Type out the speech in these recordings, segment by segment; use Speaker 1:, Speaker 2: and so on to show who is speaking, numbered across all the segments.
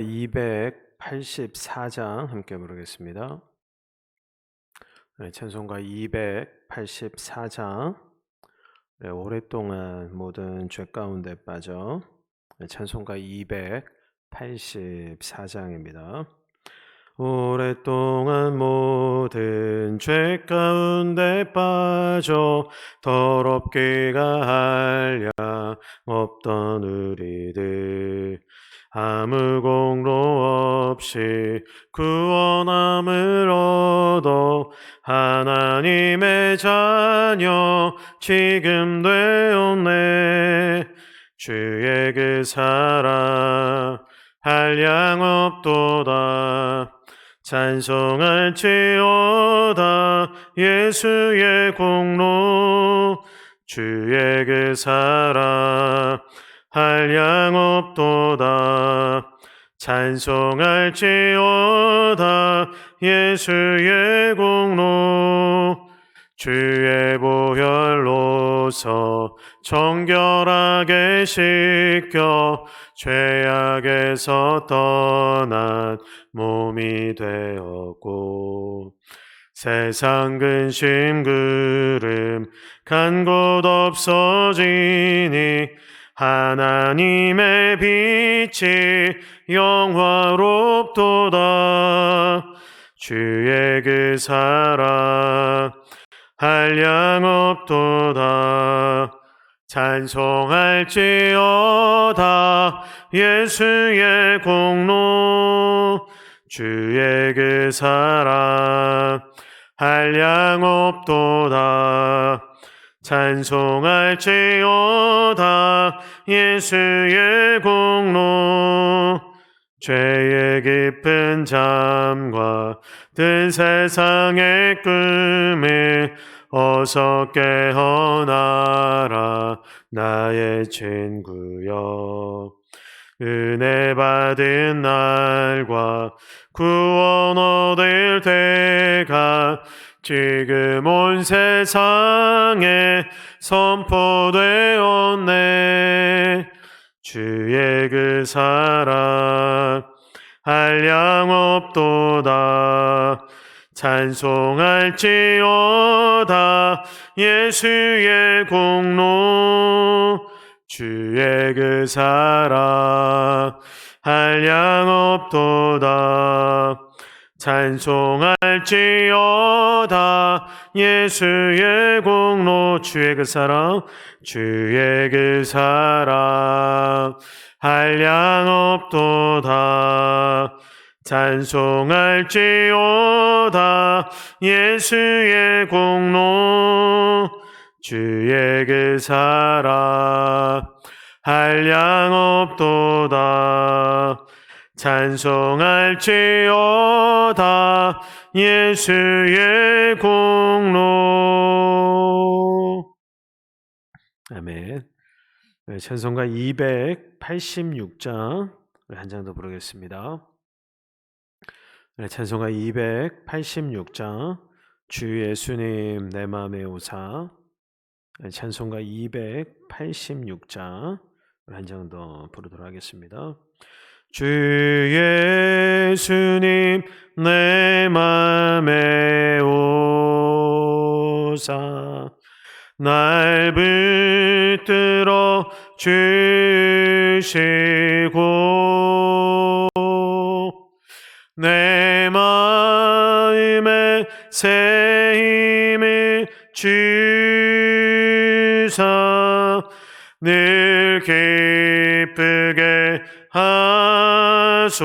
Speaker 1: 284장 함께 부르겠습니다. 찬송가 284장. 오랫동안 모든 죄 가운데 빠져. 찬송가 284장입니다. 오랫동안 모든 죄 가운데 빠져 더럽기가 한량 없던 우리들, 아무 공로 없이 구원함을 얻어 하나님의 자녀 지금 되었네. 주의 그 사랑 한량 없도다. 찬송할지어다 예수의 공로. 주의 그 사랑 한량 없도다. 찬송할지어다 예수의 공로. 주의 보혈로서 정결하게 씻겨 죄악에서 떠난 몸이 되었고, 세상 근심 그름 간 곳 없어지니 하나님의 빛이 영화롭도다. 주의 그 사랑 한량 없도다. 찬송할지어다 예수의 공로. 주의 그 사랑 한량 없도다. 찬송할지어다 예수의 공로. 죄의 깊은 잠과 든 세상의 꿈에 어서 깨어나라 나의 친구여. 은혜 받은 날과 구원 얻을 때가 지금 온 세상에 선포되었네. 주의 그 사랑 한량 없도다. 찬송할지어다 예수의 공로. 주의 그 사랑 한량 없도다. 찬송할지어다 예수의 공로. 주의 그 사랑, 주의 그 사랑 한량 없도다. 찬송할지어다 예수의 공로. 주의 그 사랑 한량 없도다. 찬송할지어다 예수의 공로. 아멘. 찬송가 286장 한 장 더 부르겠습니다. 찬송가 286장. 주 예수님 내 맘에 오사. 찬송가 286장 한 장 더 부르도록 하겠습니다. 주 예수님 내 맘에 오사. 날 붙들어 주시고 내 마음에 새 힘을 주사 늘 기쁘게 하소서.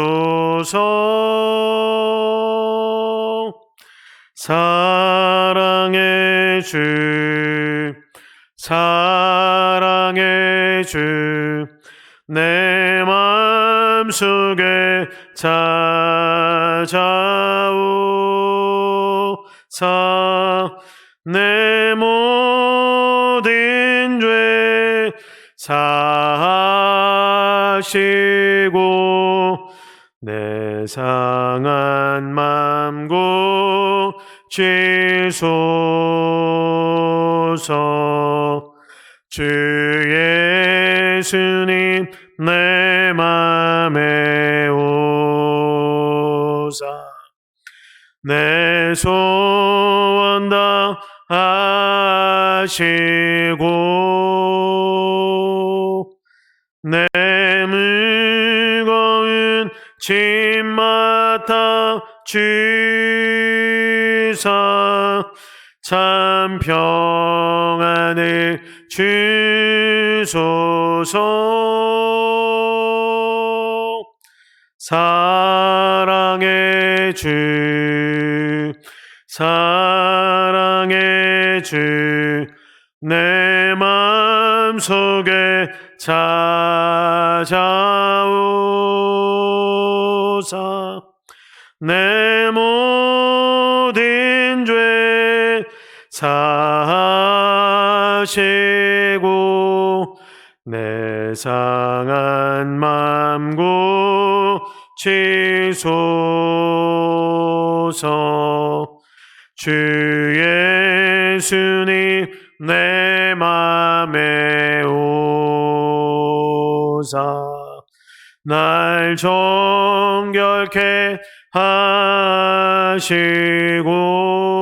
Speaker 1: 사랑의 주, 사랑의 주, 내 마음속에 찾아오사. 내 모든 죄 사하시고 내 상한 맘 고치소서. 주 예수님 내 맘에 오 내 소원 다 하시고 내 무거운 짐 맡아 주사 참 평안을 주소서. 사랑의 주 사랑의 주 내 맘속에 찾아오사 내 모든 죄 사하시고 내 상한 맘 고치소서. 주 예수님 내 맘에 오사 날 정결케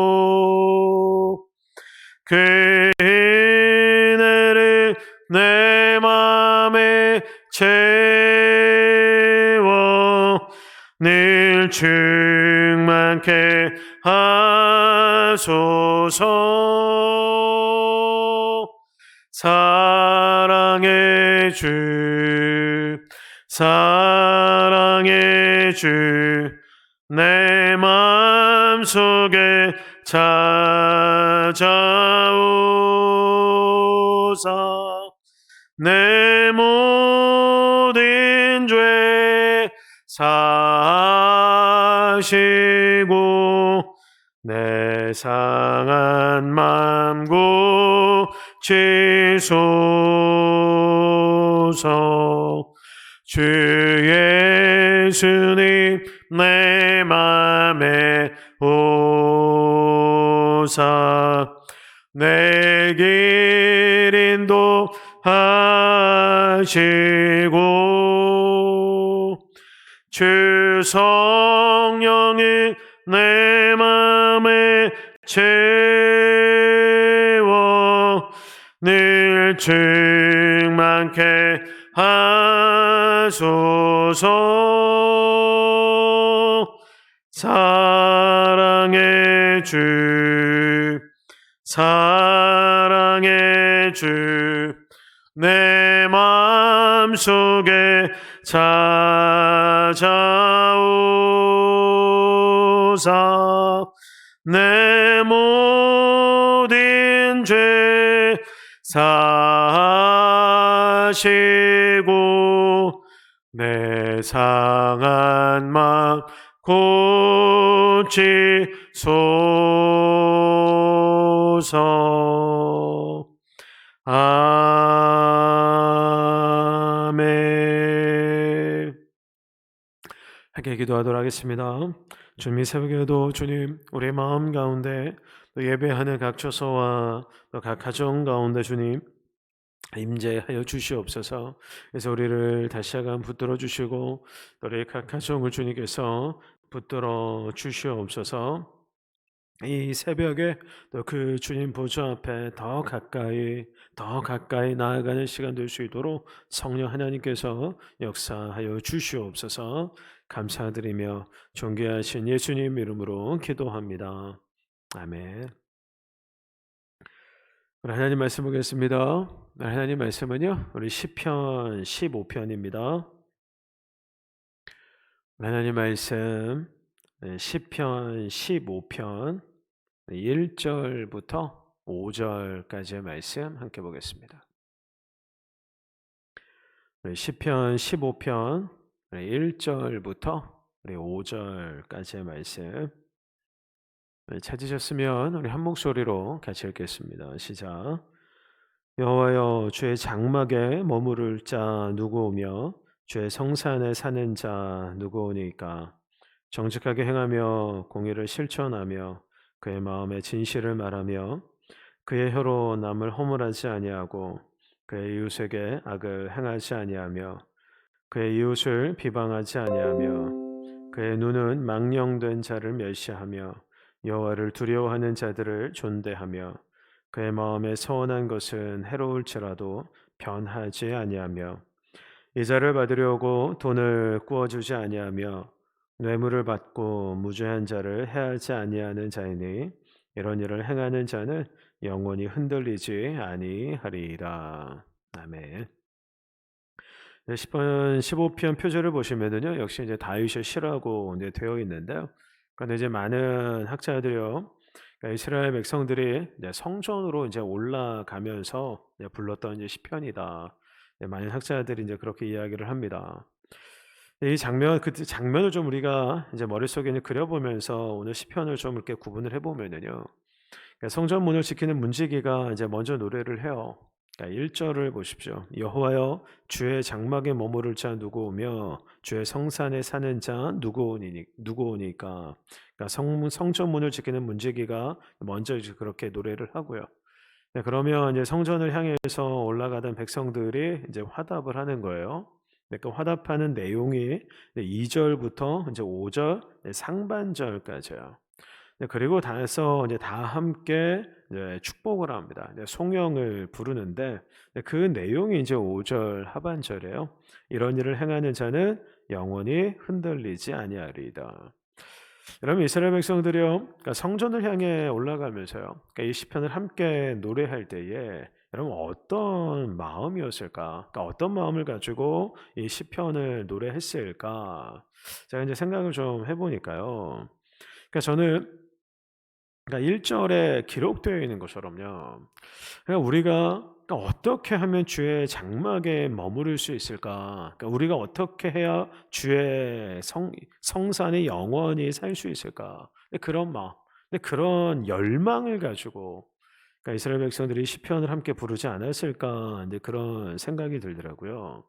Speaker 1: 하시고 그 은혜를 내 맘에 채워 늘 충만케 하소서. 사랑의 주 사랑의 주 내 맘속에 찾아오사 내 모든 죄 사하시고 내 상한 맘 고치소서. 주 예수님 내 맘에 오사 내 길 인도하시고 주 성령이 내 맘에 채워 늘 충만케 하소서. 사랑의 주 사랑의 주 내 맘속에 찾아오사 내 모든 죄 사하시고 내 상한 맘 고치소서. 아멘. 함께 기도하도록 하겠습니다. 주님, 이 새벽에도 주님 우리의 마음 가운데 또 예배하는 각 처소와 또 각 가정 가운데 주님 임재하여 주시옵소서. 그래서 우리를 다시 한번 붙들어 주시고 또 우리 각 가정을 주님께서 붙들어 주시옵소서. 이 새벽에 또 그 주님 보좌 앞에 더 가까이 나아가는 시간 될 수 있도록 성령 하나님께서 역사하여 주시옵소서. 감사드리며 존귀하신 예수님 이름으로 기도합니다. 아멘. 우리 하나님 말씀 보겠습니다. 하나님 말씀은요, 우리 시편 15편입니다. 하나님 말씀 시편 15편 1절부터 5절까지의 말씀 함께 보겠습니다. 시편 15편 1절부터 5절까지의 말씀 찾으셨으면 우리 한 목소리로 같이 읽겠습니다. 시작. 여호와여, 주의 장막에 머무를 자 누구오며 주의 성산에 사는 자 누구오니까. 정직하게 행하며 공의를 실천하며 그의 마음에 진실을 말하며 그의 혀로 남을 허물하지 아니하고 그의 이웃에게 악을 행하지 아니하며 그의 이웃을 비방하지 아니하며 그의 눈은 망령된 자를 멸시하며 여호와를 두려워하는 자들을 존대하며 그의 마음에 서원한 것은 해로울지라도 변하지 아니하며 이자를 받으려고 돈을 구워주지 아니하며 뇌물을 받고 무죄한 자를 해하지 아니하는 자이니 이런 일을 행하는 자는 영원히 흔들리지 아니하리라. 아멘. 네, 10편 15편 표제를 보시면은요. 역시 이제 다윗의 시라고 이제 되어 있는데요. 그런데 이제 많은 학자들이요. 그러니까 이스라엘 백성들이 이제 성전으로 이제 올라가면서 이제 불렀던 이제 시편이다. 네, 많은 학자들이 이제 그렇게 이야기를 합니다. 이 장면 그 장면을 좀 우리가 이제 머릿속에 이제 그려보면서 오늘 시편을 좀 이렇게 구분을 해보면은요. 그러니까 성전 문을 지키는 문지기가 이제 먼저 노래를 해요. 그러니까 1절을 보십시오. 여호와여 주의 장막에 머무를 자 누구오며 주의 성산에 사는 자 누구오니까. 그러니까 성전 문을 지키는 문지기가 먼저 이제 그렇게 노래를 하고요. 네, 그러면 이제 성전을 향해서 올라가던 백성들이 이제 화답을 하는 거예요. 네, 그 화답하는 내용이 2절부터 이제 5절 상반절까지요. 네, 그리고 다해서 이제 다 함께 이제 축복을 합니다. 이제 송영을 부르는데 그 내용이 이제 5절 하반절이에요. 이런 일을 행하는 자는 영원히 흔들리지 아니하리이다. 여러분 이스라엘 백성들이요, 그러니까 성전을 향해 올라가면서요, 그러니까 이 시편을 함께 노래할 때에 여러분 어떤 마음이었을까? 그러니까 어떤 마음을 가지고 이 시편을 노래했을까? 제가 이제 생각을 좀 해보니까요. 그러니까 저는 그러니까 1절에 기록되어 있는 것처럼요. 그러니까 우리가 그러니까 어떻게 하면 주의 장막에 머무를 수 있을까? 그러니까 우리가 어떻게 해야 주의 성산에 영원히 살 수 있을까? 근데 그런 마음, 근데 그런 열망을 가지고 그러니까 이스라엘 백성들이 시편을 함께 부르지 않았을까? 이제 그런 생각이 들더라고요.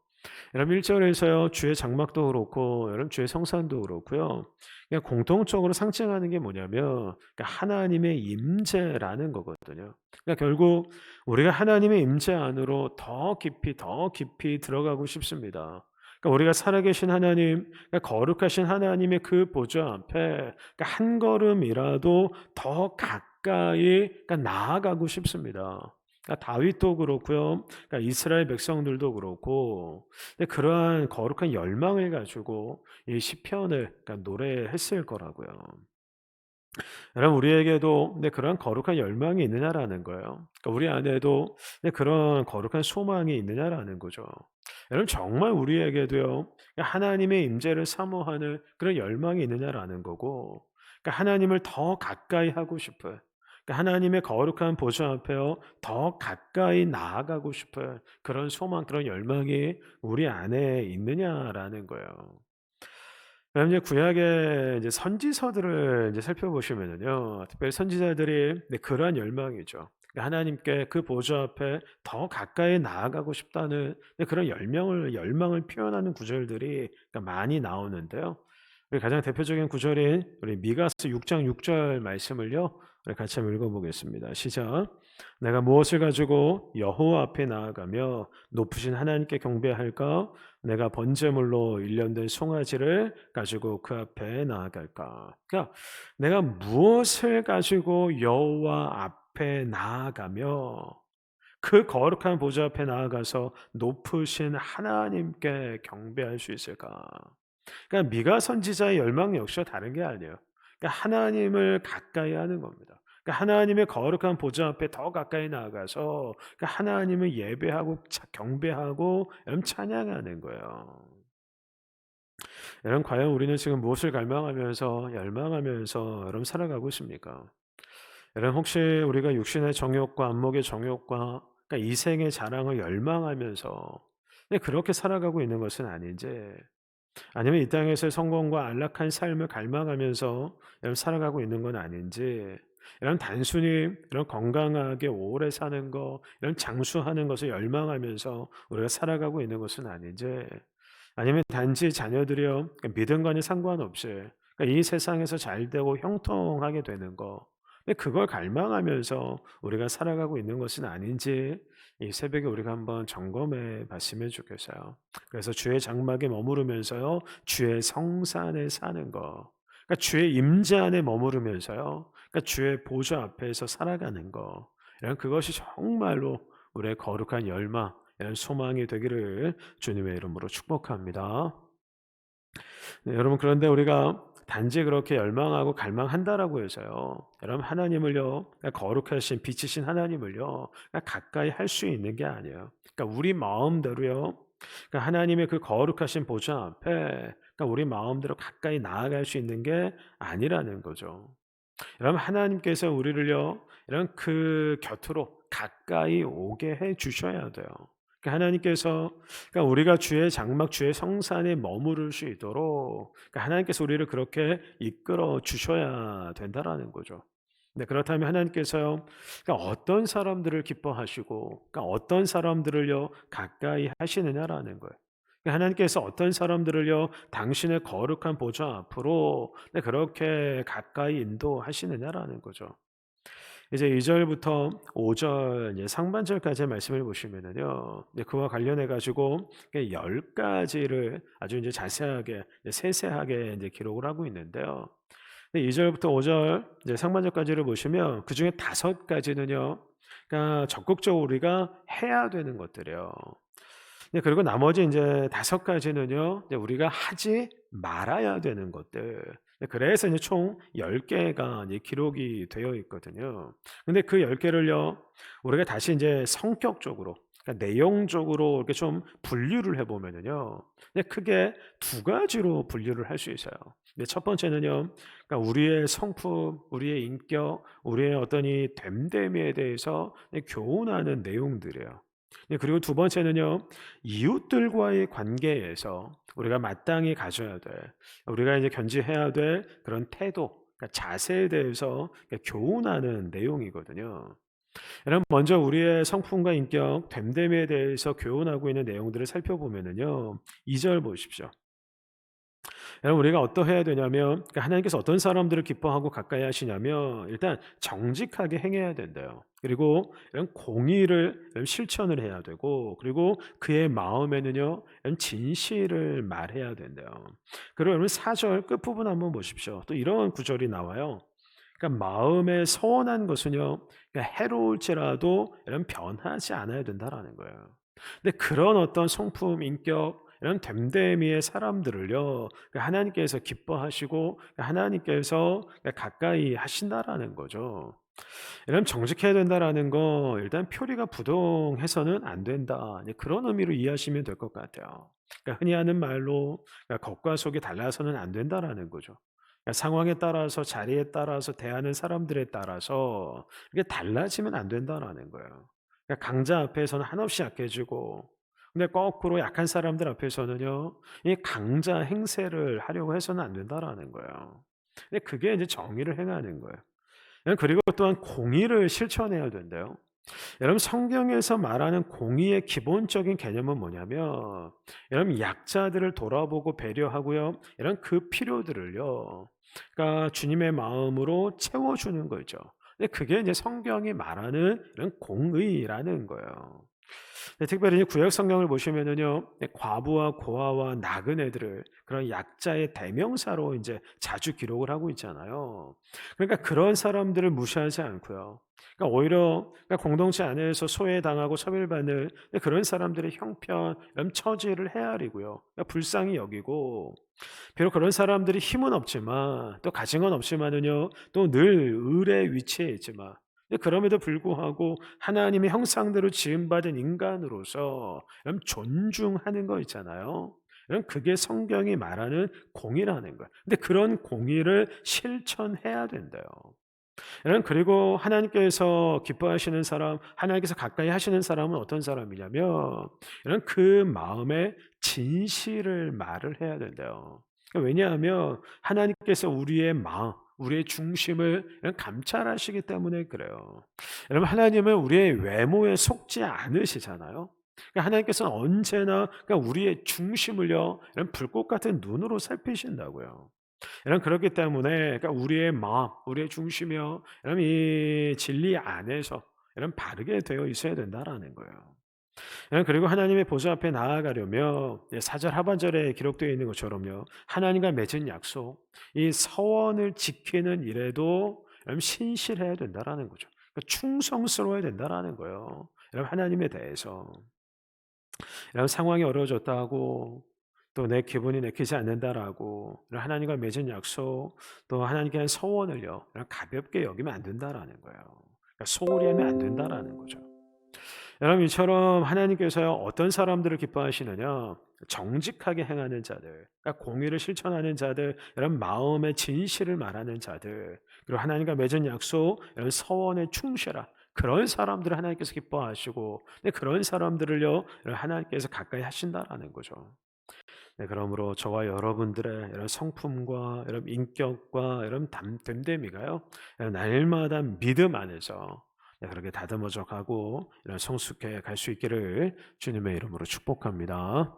Speaker 1: 여러분 1절에서요. 주의 장막도 그렇고 여러분 주의 성산도 그렇고요. 그냥 공통적으로 상징하는 게 뭐냐면 그러니까 하나님의 임재라는 거거든요. 그러니까 결국 우리가 하나님의 임재 안으로 더 깊이 들어가고 싶습니다. 그러니까 우리가 살아계신 하나님, 그러니까 거룩하신 하나님의 그 보좌 앞에 그러니까 한 걸음이라도 더 가까이 그러니까 나아가고 싶습니다. 그러니까 다윗도 그렇고요. 그러니까 이스라엘 백성들도 그렇고 근데 그러한 거룩한 열망을 가지고 이 시편을 그러니까 노래했을 거라고요. 여러분 우리에게도 네, 그런 거룩한 열망이 있느냐라는 거예요. 그러니까 우리 안에도 네, 그런 거룩한 소망이 있느냐라는 거죠. 여러분 정말 우리에게도요. 하나님의 임재를 사모하는 그런 열망이 있느냐라는 거고 그러니까 하나님을 더 가까이 하고 싶어요. 그러니까 하나님의 거룩한 보좌 앞에요. 더 가까이 나아가고 싶어요. 그런 소망, 그런 열망이 우리 안에 있느냐라는 거예요. 그럼 이제 구약의 이제 선지서들을 이제 살펴보시면은요, 특별히 선지자들이 네, 그러한 열망이죠. 그러니까 하나님께 그 보좌 앞에 더 가까이 나아가고 싶다는 네, 그런 열망을 표현하는 구절들이 그러니까 많이 나오는데요. 우리 가장 대표적인 구절인 우리 미가서 6장 6절 말씀을요, 우리 같이 한번 읽어보겠습니다. 시작. 내가 무엇을 가지고 여호와 앞에 나아가며 높으신 하나님께 경배할까? 내가 번제물로 일련된 송아지를 가지고 그 앞에 나아갈까? 그러니까 내가 무엇을 가지고 여호와 앞에 나아가며 그 거룩한 보좌 앞에 나아가서 높으신 하나님께 경배할 수 있을까? 그러니까 미가 선지자의 열망 역시와 다른 게 아니에요. 그러니까 하나님을 가까이 하는 겁니다. 그러니까 하나님의 거룩한 보좌 앞에 더 가까이 나아가서 그러니까 하나님을 예배하고 경배하고 찬양하는 거예요. 여러분 과연 우리는 지금 무엇을 갈망하면서 열망하면서 여러분 살아가고 있습니까? 여러분 혹시 우리가 육신의 정욕과 안목의 정욕과 그러니까 이생의 자랑을 열망하면서 그렇게 살아가고 있는 것은 아닌지 아니면 이 땅에서의 성공과 안락한 삶을 갈망하면서 여러분 살아가고 있는 건 아닌지 이런 단순히 이런 건강하게 오래 사는 거 이런 장수하는 것을 열망하면서 우리가 살아가고 있는 것은 아닌지 아니면 단지 자녀들이요 믿음과는 상관없이 그러니까 이 세상에서 잘 되고 형통하게 되는 거 근데 그걸 갈망하면서 우리가 살아가고 있는 것은 아닌지 이 새벽에 우리가 한번 점검해 봤으면 좋겠어요. 그래서 주의 장막에 머무르면서요, 주의 성산에 사는 거. 그러니까 주의 임재 안에 머무르면서요, 그러니까 주의 보좌 앞에서 살아가는 거. 이런 그것이 정말로 우리의 거룩한 열망, 이런 소망이 되기를 주님의 이름으로 축복합니다. 네, 여러분 그런데 우리가 단지 그렇게 열망하고 갈망한다라고 해서요. 여러분 하나님을요. 그러니까 거룩하신 빛이신 하나님을요. 그러니까 가까이 할 수 있는 게 아니에요. 그러니까 우리 마음대로요. 그러니까 하나님의 그 거룩하신 보좌 앞에 그러니까 우리 마음대로 가까이 나아갈 수 있는 게 아니라는 거죠. 여러분 하나님께서 우리를요. 이런 그 곁으로 가까이 오게 해 주셔야 돼요. 그러니까 하나님께서 그러니까 우리가 주의 장막 주의 성산에 머무를 수 있도록 그러니까 하나님께서 우리를 그렇게 이끌어 주셔야 된다라는 거죠. 네, 그렇다면 하나님께서요, 그러니까 어떤 사람들을 기뻐하시고, 그러니까 어떤 사람들을요 가까이 하시느냐라는 거예요. 그러니까 하나님께서 어떤 사람들을요 당신의 거룩한 보좌 앞으로 네, 그렇게 가까이 인도하시느냐라는 거죠. 이제 2절부터 5절 이제 상반절까지의 말씀을 보시면은요. 이제 그와 관련해 가지고 10가지를 아주 이제 자세하게 이제 세세하게 이제 기록을 하고 있는데요. 2절부터 5절 이제 상반절까지를 보시면 그중에 5가지는요. 그러니까 적극적으로 우리가 해야 되는 것들이에요. 네, 그리고 나머지 이제 5가지는요. 이제 우리가 하지 말아야 되는 것들. 네, 그래서 이제 총 10개가 이제 기록이 되어 있거든요. 근데 그 10개를요. 우리가 다시 이제 성격적으로 그러니까 내용적으로 이렇게 좀 분류를 해 보면은요. 크게 2가지로 분류를 할 수 있어요. 근데 첫 번째는요. 그러니까 우리의 성품, 우리의 인격, 우리의 어떤 이 됨됨이에 대해서 교훈하는 내용들이에요. 네, 그리고 두 번째는요, 이웃들과의 관계에서 우리가 마땅히 가져야 될, 우리가 이제 견지해야 될 그런 태도, 그러니까 자세에 대해서 교훈하는 내용이거든요. 여러분, 먼저 우리의 성품과 인격, 됨됨이에 대해서 교훈하고 있는 내용들을 살펴보면은요, 2절 보십시오. 여러분 우리가 어떠해야 되냐면 그러니까 하나님께서 어떤 사람들을 기뻐하고 가까이 하시냐면 일단 정직하게 행해야 된대요. 그리고 이런 공의를 실천을 해야 되고 그리고 그의 마음에는요 이런 진실을 말해야 된대요. 그리고 여러분 4절 끝부분 한번 보십시오. 또 이런 구절이 나와요. 그러니까 마음에 서운한 것은요 그러니까 해로울지라도 이런 변하지 않아야 된다라는 거예요. 근데 그런 어떤 성품, 인격 이런 됨됨이의 사람들을요 하나님께서 기뻐하시고 하나님께서 가까이 하신다라는 거죠. 이런 정직해야 된다라는 거 일단 표리가 부동해서는 안 된다. 이제 그런 의미로 이해하시면 될 것 같아요. 그러니까 흔히 하는 말로 겉과 속이 달라서는 안 된다라는 거죠. 상황에 따라서 자리에 따라서 대하는 사람들에 따라서 이게 달라지면 안 된다라는 거예요. 강자 앞에서는 한없이 약해지고 근데 거꾸로 약한 사람들 앞에서는요. 이 강자 행세를 하려고 해서는 안 된다라는 거예요. 근데 그게 이제 정의를 행하는 거예요. 그리고 또한 공의를 실천해야 된대요. 여러분 성경에서 말하는 공의의 기본적인 개념은 뭐냐면 여러분 약자들을 돌아보고 배려하고요. 이런 그 필요들을요. 그러니까 주님의 마음으로 채워주는 거죠. 근데 그게 이제 성경이 말하는 이런 공의라는 거예요. 특별히 구약 성경을 보시면은요, 과부와 고아와 나그네들을 그런 약자의 대명사로 이제 자주 기록을 하고 있잖아요. 그러니까 그런 사람들을 무시하지 않고요. 그러니까 오히려 그러니까 공동체 안에서 소외당하고 차별받는 그런 사람들의 형편, 이런 처지를 헤아리고요. 그러니까 불쌍히 여기고 비록 그런 사람들이 힘은 없지만 또 가진 건 없지만은요 또 늘 을의 위치에 있지만 그럼에도 불구하고 하나님의 형상대로 지음받은 인간으로서 존중하는 거 있잖아요. 그게 성경이 말하는 공의라는 거예요. 근데 그런 공의를 실천해야 된대요. 여러분 그리고 하나님께서 기뻐하시는 사람, 하나님께서 가까이 하시는 사람은 어떤 사람이냐면 여러분 그 마음에 진실을 말을 해야 된대요. 왜냐하면 하나님께서 우리의 마음, 우리의 중심을 감찰하시기 때문에 그래요. 여러분 하나님은 우리의 외모에 속지 않으시잖아요. 하나님께서는 언제나 우리의 중심을요, 불꽃 같은 눈으로 살피신다고요. 여러분 그렇기 때문에 우리의 마음, 우리의 중심이요. 여러분 이 진리 안에서 이런 바르게 되어 있어야 된다라는 거예요. 그리고 하나님의 보좌 앞에 나아가려면 4절 하반절에 기록되어 있는 것처럼요. 하나님과 맺은 약속, 이 서원을 지키는 일에도 여러분 신실해야 된다라는 거죠. 그러니까 충성스러워야 된다라는 거예요. 여러분 하나님에 대해서. 여러분 상황이 어려워졌다고 또 내 기분이 내키지 않는다라고 하나님과 맺은 약속 또 하나님께 한 서원을요 가볍게 여기면 안 된다라는 거예요. 그러니까 소홀히 하면 안 된다라는 거죠. 여러분 이처럼 하나님께서요 어떤 사람들을 기뻐하시느냐 정직하게 행하는 자들 그러니까 공의를 실천하는 자들 여러분 마음의 진실을 말하는 자들 그리고 하나님과 맺은 약속 여러분 서원에 충실한 그런 사람들을 하나님께서 기뻐하시고 근데 그런 사람들을요 여러분 하나님께서 가까이 하신다라는 거죠. 네, 그러므로 저와 여러분들의 이런 성품과 이런 인격과 이런 됨됨이가요 날마다 믿음 안에서 그렇게 다듬어져 가고 이런 성숙해 갈 수 있기를 주님의 이름으로 축복합니다.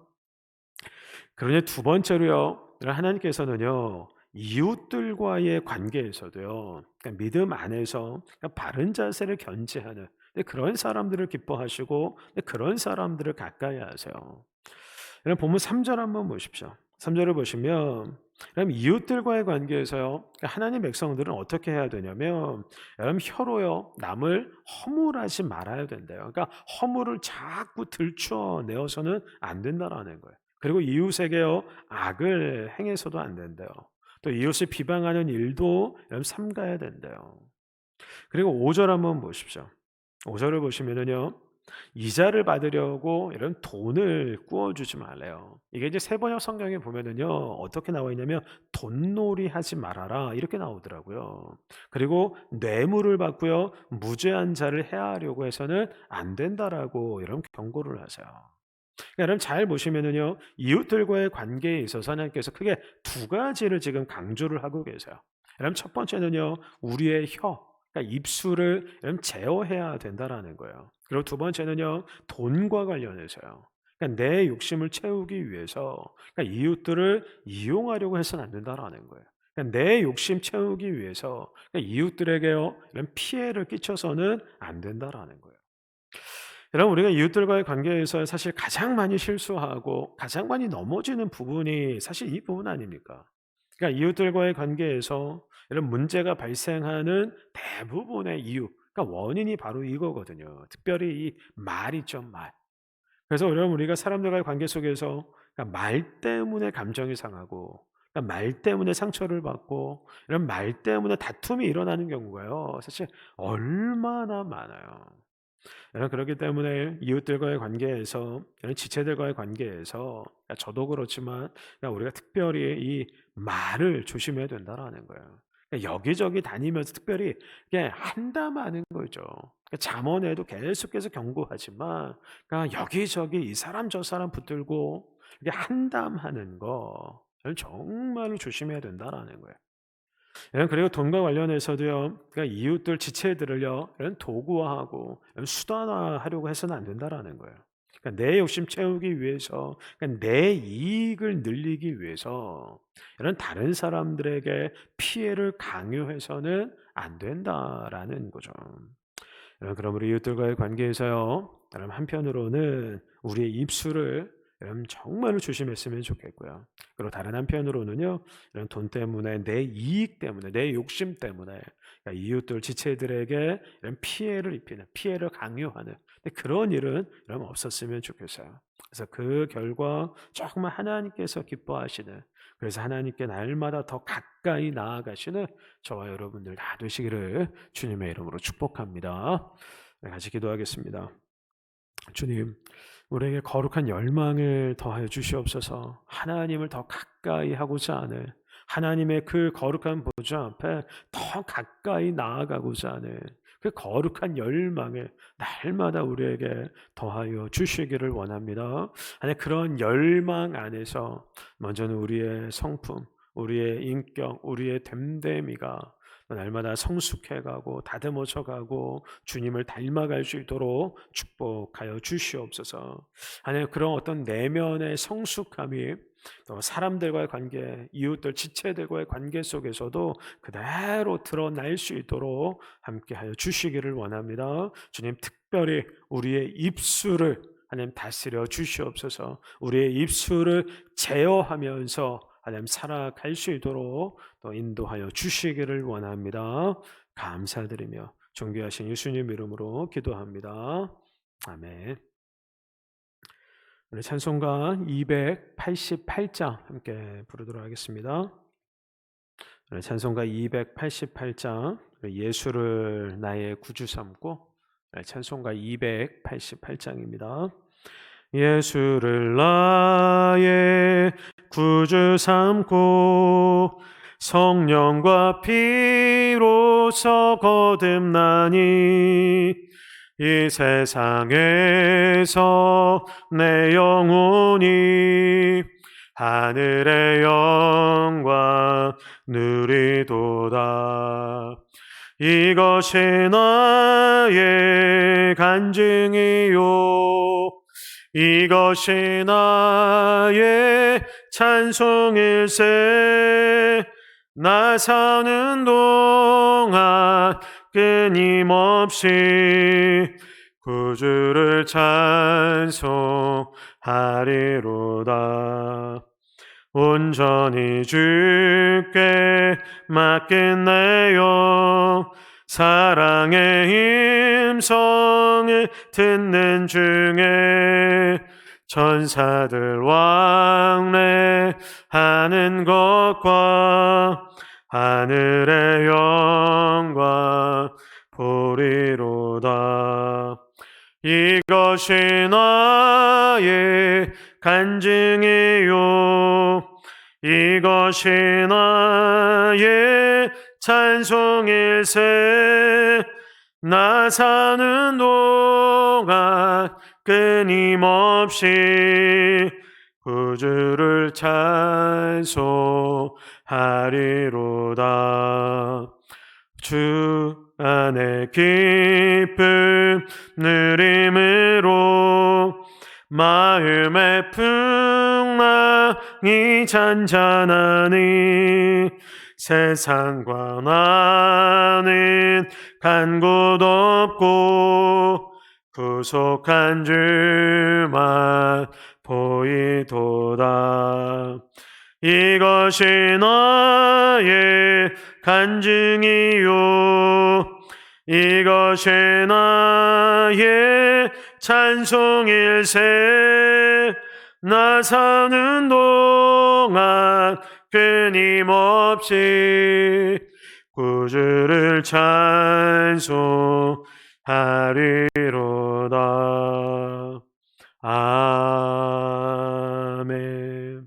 Speaker 1: 그러니 두 번째로요. 하나님께서는요. 이웃들과의 관계에서도요. 그러니까 믿음 안에서 그러니까 바른 자세를 견지하는 그런 사람들을 기뻐하시고 그런 사람들을 가까이 하세요. 여러분 본문 3절 한번 보십시오. 3절을 보시면 그럼 이웃들과의 관계에서요. 하나님 백성들은 어떻게 해야 되냐면 여러분 혀로요. 남을 허물하지 말아야 된대요. 그러니까 허물을 자꾸 들춰내어서는 안 된다라는 거예요. 그리고 이웃에게요. 악을 행해서도 안 된대요. 또 이웃을 비방하는 일도 여러분 삼가야 된대요. 그리고 5절 한번 보십시오. 5절을 보시면은요. 이자를 받으려고 이런 돈을 구워주지 말래요. 이게 이제 세번역 성경에 보면은요 어떻게 나와 있냐면 돈놀이 하지 말아라 이렇게 나오더라고요. 그리고 뇌물을 받고요 무죄한 자를 해하려고 해서는 안 된다라고 이런 경고를 하세요. 그러니까 여러분 잘 보시면은요 이웃들과의 관계에 있어서 하나님께서 크게 두 가지를 지금 강조를 하고 계세요. 여러분 첫 번째는요 우리의 혀 그러니까 입술을 여러분 제어해야 된다라는 거예요. 그리고 두 번째는요 돈과 관련해서요. 그러니까 내 욕심을 채우기 위해서 그러니까 이웃들을 이용하려고 해서는 안 된다라는 거예요. 그러니까 내 욕심 채우기 위해서 그러니까 이웃들에게요 이런 피해를 끼쳐서는 안 된다라는 거예요. 여러분 우리가 이웃들과의 관계에서 사실 가장 많이 실수하고 가장 많이 넘어지는 부분이 사실 이 부분 아닙니까? 그러니까 이웃들과의 관계에서 이런 문제가 발생하는 대부분의 이유, 그러니까 원인이 바로 이거거든요. 특별히 이 말이죠, 말. 그래서 여러분 우리가 사람들과의 관계 속에서 그러니까 말 때문에 감정이 상하고 그러니까 말 때문에 상처를 받고 이런 말 때문에 다툼이 일어나는 경우가요. 사실 얼마나 많아요. 여러분 그렇기 때문에 이웃들과의 관계에서 이런 지체들과의 관계에서 저도 그렇지만 우리가 특별히 이 말을 조심해야 된다라는 거예요. 여기저기 다니면서 특별히 그냥 한담하는 거죠. 잠언에도 계속해서 경고하지만 여기저기 이 사람 저 사람 붙들고 이렇게 한담하는 거 정말로 조심해야 된다라는 거예요. 그리고 돈과 관련해서도요. 그러니까 이웃들 지체들을요. 이런 도구화하고 이런 수단화하려고 해서는 안 된다라는 거예요. 그러니까 내 욕심 채우기 위해서, 그러니까 내 이익을 늘리기 위해서 이런 다른 사람들에게 피해를 강요해서는 안 된다라는 거죠. 그러므로 이웃들과의 관계에서요. 여러분 한편으로는 우리의 입술을 여러분 정말로 조심했으면 좋겠고요. 그리고 다른 한편으로는요. 이런 돈 때문에 내 이익 때문에 내 욕심 때문에 그러니까 이웃들 지체들에게 이런 피해를 입히는 피해를 강요하는 그런 일은 여러분 없었으면 좋겠어요. 그래서 그 결과 정말 하나님께서 기뻐하시는 그래서 하나님께 날마다 더 가까이 나아가시는 저와 여러분들 다 되시기를 주님의 이름으로 축복합니다. 네, 같이 기도하겠습니다. 주님, 우리에게 거룩한 열망을 더하여 주시옵소서. 하나님을 더 가까이 하고자 하는 하나님의 그 거룩한 보좌 앞에 더 가까이 나아가고자 하는 그 거룩한 열망을 날마다 우리에게 더하여 주시기를 원합니다. 아니 그런 열망 안에서 먼저는 우리의 성품, 우리의 인격, 우리의 됨됨이가 날마다 성숙해가고 다듬어져가고 주님을 닮아갈 수 있도록 축복하여 주시옵소서. 아니 그런 어떤 내면의 성숙함이 또 사람들과의 관계, 이웃들, 지체들과의 관계 속에서도 그대로 드러날 수 있도록 함께하여 주시기를 원합니다. 주님, 특별히 우리의 입술을 하나님 다스려 주시옵소서. 우리의 입술을 제어하면서 하나님 살아갈 수 있도록 또 인도하여 주시기를 원합니다. 감사드리며 존귀하신 예수님 이름으로 기도합니다. 아멘. 우리 찬송가 288장 함께 부르도록 하겠습니다. 우리 찬송가 288장 예수를 나의 구주 삼고, 찬송가 288장입니다. 예수를 나의 구주 삼고 성령과 피로서 거듭나니 이 세상에서 내 영혼이 하늘의 영광 누리도다. 이것이 나의 간증이요, 이것이 나의 찬송일세. 나 사는 동안 끊임없이 구주를 찬송하리로다. 온전히 주께 맡긴 내 영, 사랑의 음성을 듣는 중에 천사들 왕래하는 것과 하늘의 영광 보리로다. 이것이 나의 간증이요, 이것이 나의 찬송일세. 나 사는 동안 끊임없이 구주를 찬송하리로다. 주 안에 기쁨 누림으로 마음의 풍랑이 잔잔하니 세상과 나는 간 곳 없고 구속한 주만 보이도다. 이것이 나의 간증이요, 이것이 나의 찬송일세. 나 사는 동안 끊임없이 구주를 찬송하리로다. 아멘.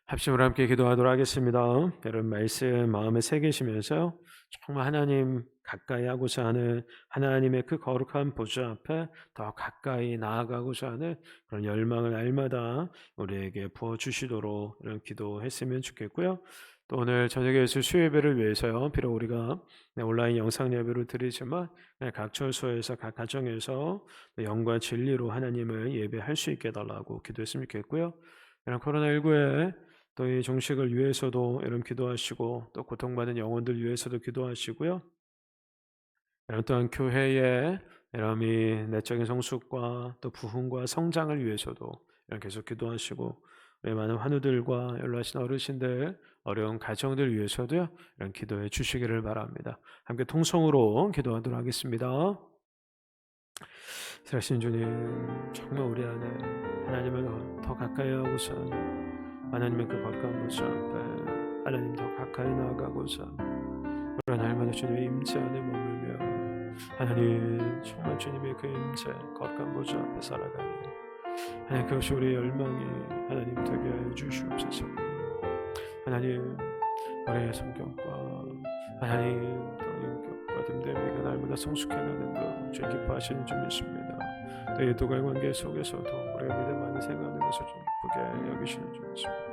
Speaker 1: 합심으로 함께 기도하도록 하겠습니다. 여러분 말씀 마음에 새기시면서 정말 하나님 가까이 하고자 하는 하나님의 그 거룩한 보좌 앞에 더 가까이 나아가고자 하는 그런 열망을 날마다 우리에게 부어주시도록 이런 기도했으면 좋겠고요. 또 오늘 저녁에 예수 수요예배를 위해서요, 비록 우리가 온라인 영상 예배를 드리지만 각 처소에서 각 가정에서 영과 진리로 하나님을 예배할 수 있게 해달라고 기도했으면 좋겠고요. 이런 코로나19에 또 이 종식을 위해서도 여러분 기도하시고, 또 고통받은 영혼들 위해서도 기도하시고요. 여러분 또한 교회의 여러분이 내적인 성숙과 또 부흥과 성장을 위해서도 여러분 계속 기도하시고, 우리 많은 환우들과 연로하신 어르신들, 어려운 가정들 위해서도요, 이런 기도해 주시기를 바랍니다. 함께 통성으로 기도하도록 하겠습니다. 살아계신 주님, 정말 우리 안에 하나님을 더 가까이 하고자 하나님의 그 거룩한 보좌 앞에 하나님 더 가까이 나아가고자 우리 날마다 주님의 임재 안에 머물며 하나님 정말 주님의 그 임재 거룩한 보좌 앞에 살아가니 하나님 그것이 우리의 열망이 하나님 되게 하여 주시옵소서. 하나님 우리의 성경과 하나님 또 인격과 됨됨이가 날마다 성숙해가는 것 주님 기뻐하시는 주님이십니다. 또 이 두갈 관계 속에서도 우리가 믿음 안에 생각하는 것을 좀 기쁘게 여기시는 주님이십니다.